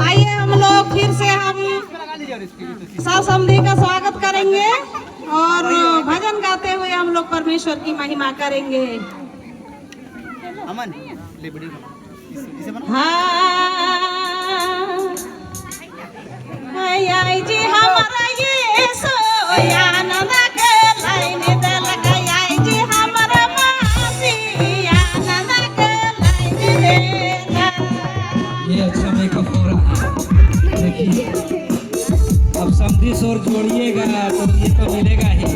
आइए हम लोग फिर से हम ससमधी का स्वागत करेंगे और भजन गाते हुए हम लोग परमेश्वर की महिमा करेंगे। अमन ले बड़ी आई जी हमारा यीशु आनंद के लाइन दल आई जी हमारा मसीह आनंद के लाइन दे। ये अच्छा मेकअप हो रहा है। देखिए अब समधी शोर जोड़िएगा तो ये तो मिलेगा ही।